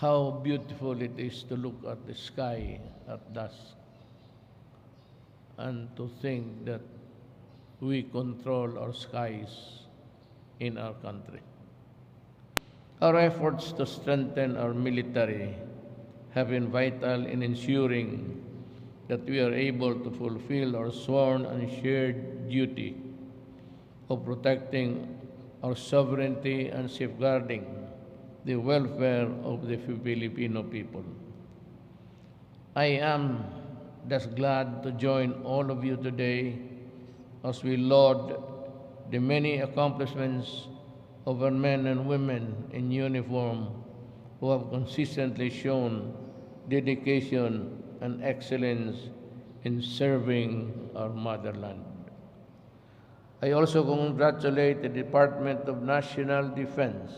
How beautiful it is to look at the sky at dusk and to think that we control our skies in our country. Our efforts to strengthen our military have been vital in ensuring that we are able to fulfill our sworn and shared duty of protecting our sovereignty and safeguarding the welfare of the Filipino people. I am thus glad to join all of you today as we laud the many accomplishments of our men and women in uniform who have consistently shown dedication and excellence in serving our motherland. I also congratulate the Department of National Defense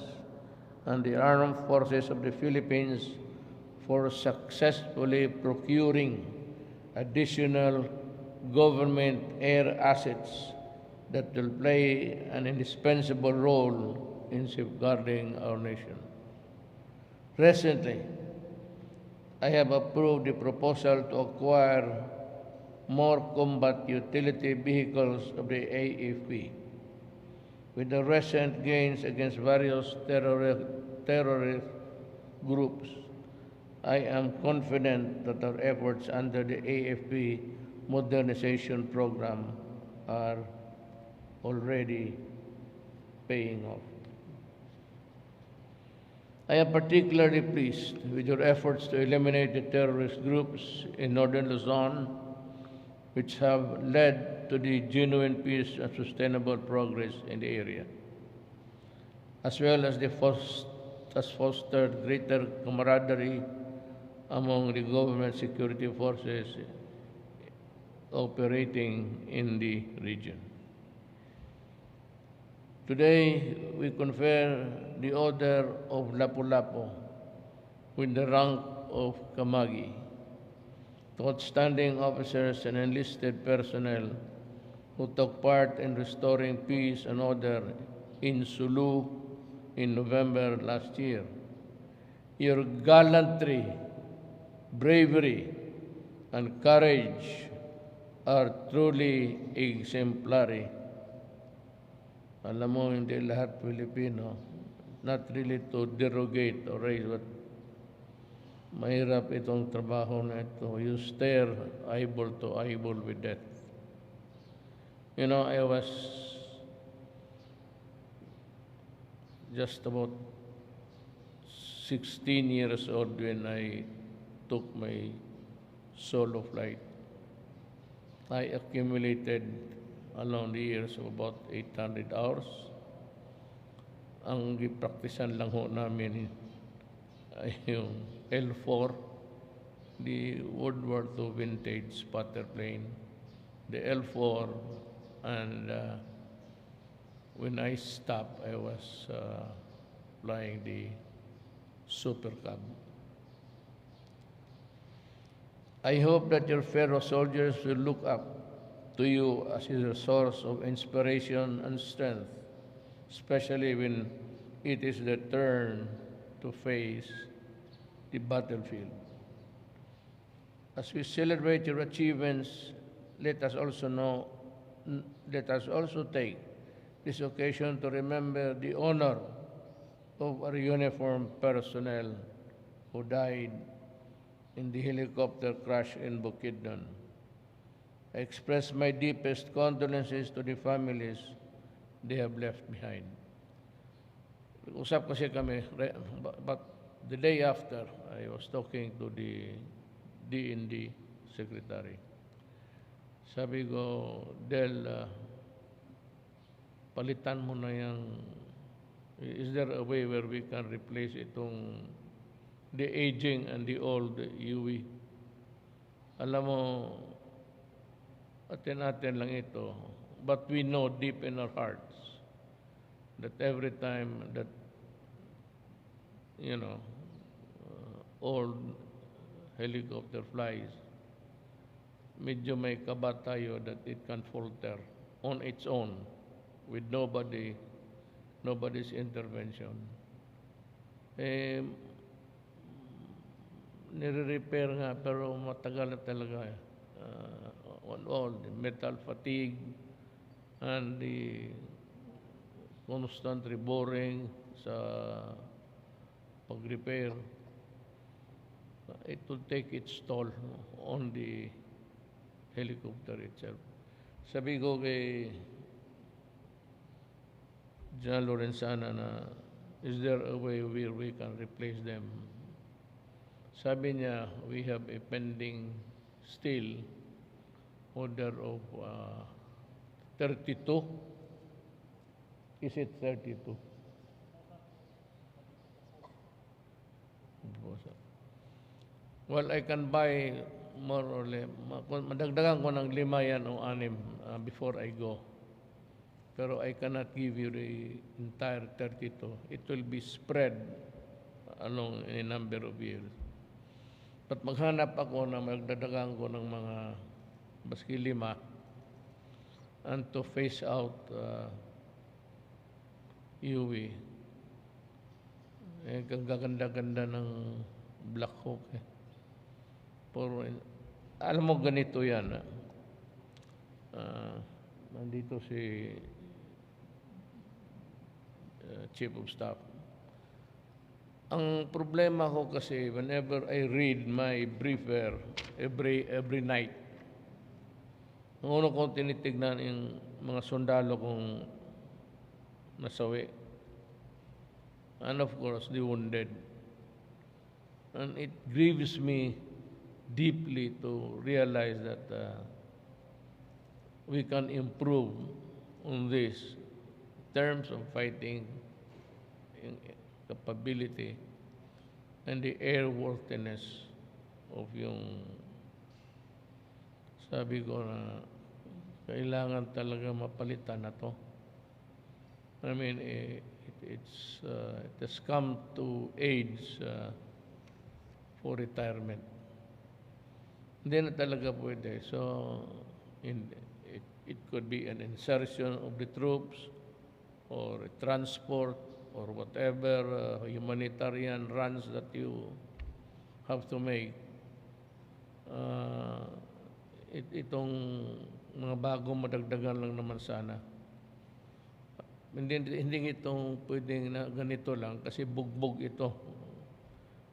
and the Armed Forces of the Philippines for successfully procuring additional government air assets that will play an indispensable role in safeguarding our nation. Recently, I have approved the proposal to acquire more combat utility vehicles of the AFP. With the recent gains against various terrorist groups, I am confident that our efforts under the AFP modernization program are already paying off. I am particularly pleased with your efforts to eliminate the terrorist groups in northern Luzon, which have led to the genuine peace and sustainable progress in the area, as well as has fostered greater camaraderie among the government security forces operating in the region. Today, we confer the Order of Lapu-Lapu with the rank of Kamagi to outstanding officers and enlisted personnel who took part in restoring peace and order in Sulu in November last year. Your gallantry, bravery, and courage are truly exemplary. Alam mo, hindi lahat Pilipino, not really to derogate or raise, but mahirap itong trabaho na ito. You stare eyeball to eyeball with death. You know, I was just about 16 years old when I took my solo flight. I accumulated along the years of about 800 hours. Ang gipraktisan lang ho namin ay yung L4, the World War II vintage spotter plane, the L4, and when I stopped, I was flying the Super Cub. I hope that your fellow soldiers will look up to you as a source of inspiration and strength, especially when it is their turn to face the battlefield. As we celebrate your achievements, let us also take this occasion to remember the honor of our uniformed personnel who died in the helicopter crash in Bukidnon. I express my deepest condolences to the families they have left behind. Usap kasi kami, but the day after, I was talking to the DND secretary. Sabi ko, Del, palitan mo na yung, is there a way where we can replace itong the aging and the old UE? Alam mo, atin-atin lang ito, but we know deep in our hearts that every time that, old helicopter flies, medyo may kaba tayo that it can falter on its own with nobody's intervention. Nire-repair nga pero matagal na talaga. On all, the metal fatigue and the constant reboring sa pag-repair, it will take its toll on the helicopter itself. Sabi ko kay General Lorenzana na, is there a way where we can replace them? Sabi niya, we have a pending still order of 32. Is it 32? Well, I can buy more or less. Madagdagan ko ng 5 yan o 6 before I go. Pero I cannot give you the entire 32. It will be spread along a number of years. But maghanap ako na magdadagan ko ng mga baski 5 and to phase out UV. Gaganda-ganda ng Black Hawk. Pero, alam mo ganito yan. Nandito si Chief of Staff. Ang problema ko kasi whenever I read my briefer every night, ang una kong tinitignan yung mga sundalo kong nasawi. And of course, the wounded. And it grieves me deeply to realize that we can improve on this in terms of fighting capability and the airworthiness of yung sabi ko na kailangan talaga mapalitan na to. I mean, it has come to age for retirement. Hindi na talaga pwede. So, it could be an insertion of the troops or a transport or whatever humanitarian runs that you have to make. Itong mga bagong madagdagan lang naman sana. Hindi itong pwedeng na ganito lang kasi bugbog ito.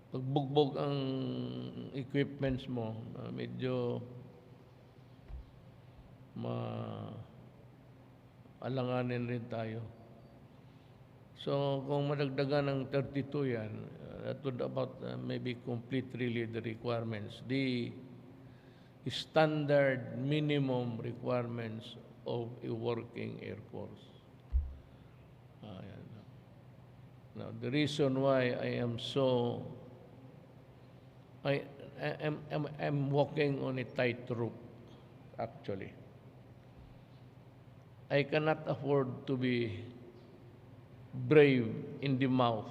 Pag bugbog ang equipments mo, medyo alanganin rin tayo. So, kung madagdagan ng 32 yan, that would about maybe complete really the requirements. The standard minimum requirements of a working Air Force. Now, the reason why I am so... I'm walking on a tightrope, actually. I cannot afford to be brave in the mouth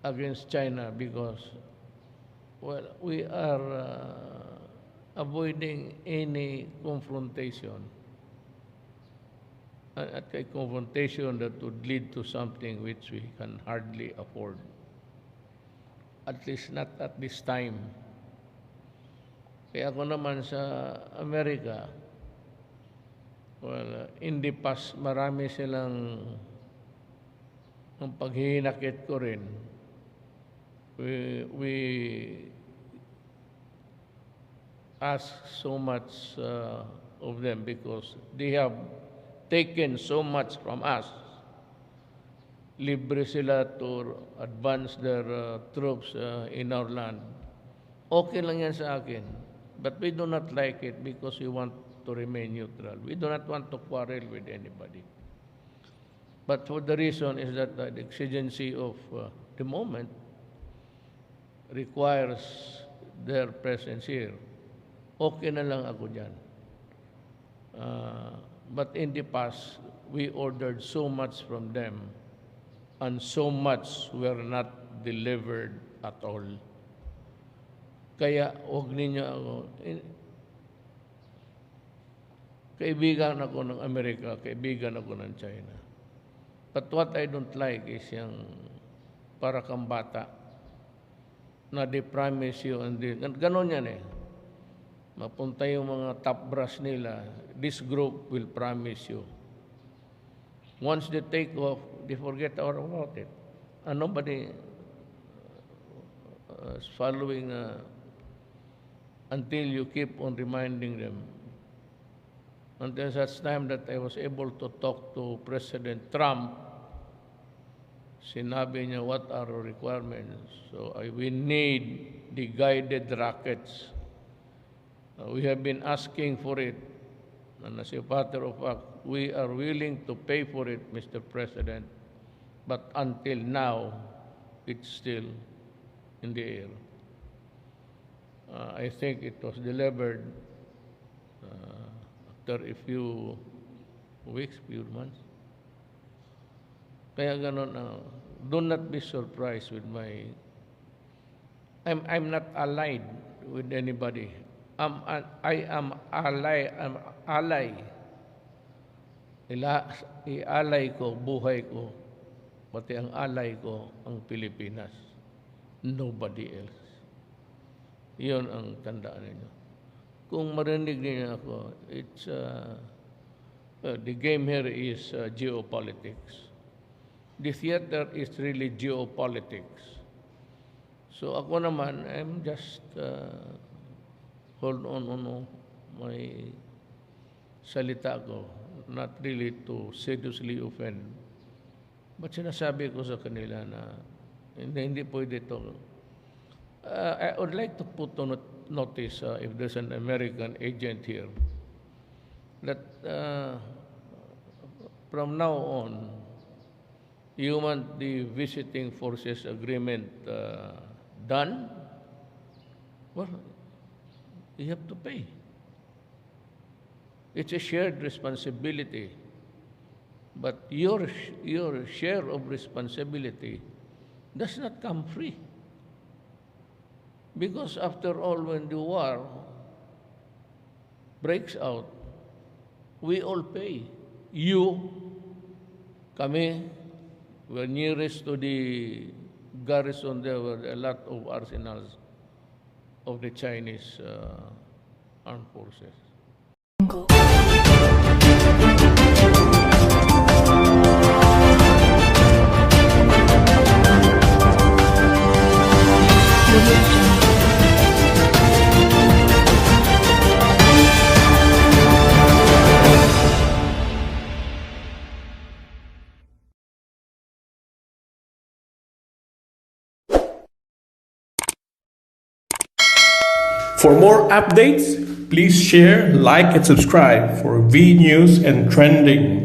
against China because, well, we are avoiding any confrontation. At a confrontation that would lead to something which we can hardly afford. At least not at this time. Kaya ako naman sa Amerika, well, in the past, marami silang ang paghihinakit ko rin. We ask so much of them because they have taken so much from us. Libre sila to advance their troops in our land. Okay lang yan sa akin. But we do not like it because we want to remain neutral. We do not want to quarrel with anybody. But for the reason is that the exigency of the moment requires their presence here. Okay na lang ako dyan. But in the past, we ordered so much from them and so much were not delivered at all. Kaya huwag ninyo ako. kaibigan ako ng Amerika, kaibigan ako ng China. But what I don't like is yung para kang bata na they promise you and ganon yan eh. Mapunta yung mga top brass nila, this group will promise you. Once they take off, they forget all about it. And nobody is following until you keep on reminding them. Until such time that I was able to talk to President Trump, sinabi niya what are our requirements. So we need the guided rockets. We have been asking for it. And as a matter of fact, we are willing to pay for it, Mr. President. But until now, it's still in the air. I think it was delivered after a few weeks, few months. Kaya ganon, do not be surprised with my... I'm not allied with anybody. I am ally. I'm ally. Ialay ko, buhay ko, pati ang alay ko, ang Pilipinas. Nobody else. Iyon ang tandaan ninyo. Kung marinig niyo ako, it's the game here is geopolitics. The theater is really geopolitics. So ako naman, I'm just hold on my salita ko, not really to seriously offend. But sinasabi ko sa kanila na hindi pwede ito. I would like to put on notice if there's an American agent here that from now on, you want the visiting forces agreement done? Well, you have to pay. It's a shared responsibility. But your share of responsibility does not come free. Because after all, when the war breaks out, we all pay. You, kami, we're nearest to the garrison. There were a lot of arsenals of the Chinese armed forces. For more updates, please share, like, and subscribe for V News and Trending.